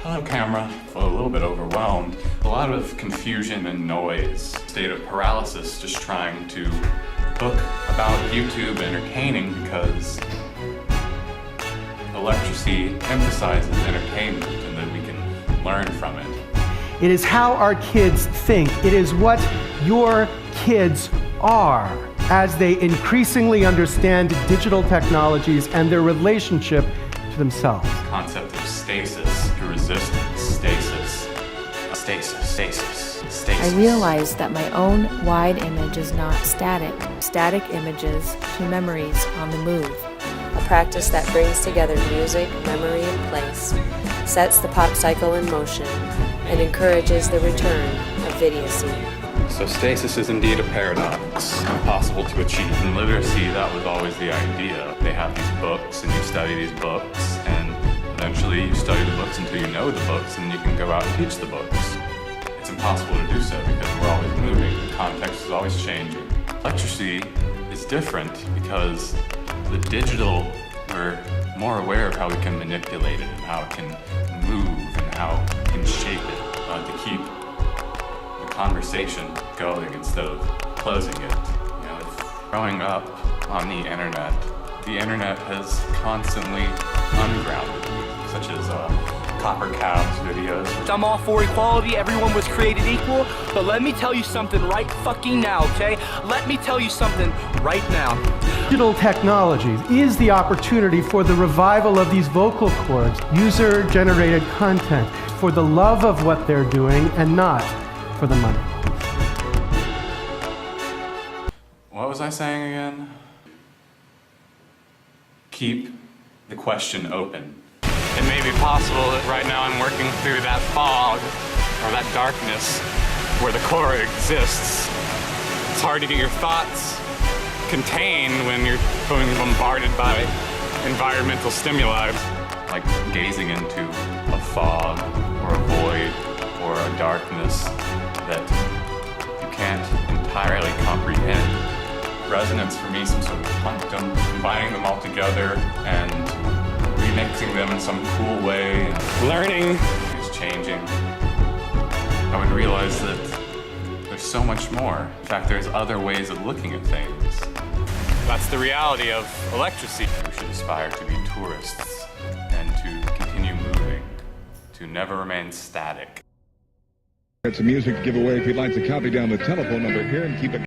Hello, camera. A little bit overwhelmed. A lot of confusion and noise. State of paralysis, just trying to book about YouTube entertaining because Electricity emphasizes entertainment and that we can learn from it. It is how our kids think. It is what your kids are as they increasingly understand digital technologies and their relationship to themselves. The concept of stasis, to resistance, stasis, stasis, stasis, stasis. I realized that my own wide image is not static. Static images to memories on the move. A practice that brings together music, memory, and place, sets the pop cycle in motion, and encourages the return of videocy. So stasis is indeed a paradox, impossible to achieve. In literacy, that was always the idea. They have these books, and you study these books, and eventually you study the books until you know the books, and you can go out and teach the books. It's impossible to do so because we're always moving. The context is always changing. Electricity is different because the digital, we're more aware of how we can manipulate it and how it can move and how we can shape it to keep the conversation going instead of closing it. You know, growing up on the internet has constantly ungrounded me, such as Copper Cows videos. I'm all for equality, everyone was created equal, but let me tell you something right fucking now, okay? Let me tell you something right now. Digital technologies is the opportunity for the revival of these vocal cords, user-generated content, for the love of what they're doing and not for the money. What was I saying again? Keep the question open. It may be possible that right now I'm working through that fog or that darkness where the core exists. It's hard to get your thoughts contained when you're being bombarded by environmental stimuli. Like gazing into a fog or a void or a darkness that you can't entirely comprehend. Resonance for me, some sort of punctum, combining them all together and remixing them in some cool way. Learning is changing. I would realize that there's so much more. In fact, there's other ways of looking at things. That's the reality of electricity. We should aspire to be tourists and to continue moving, to never remain static. Got some music to give away if you'd like to copy down the telephone number here and keep it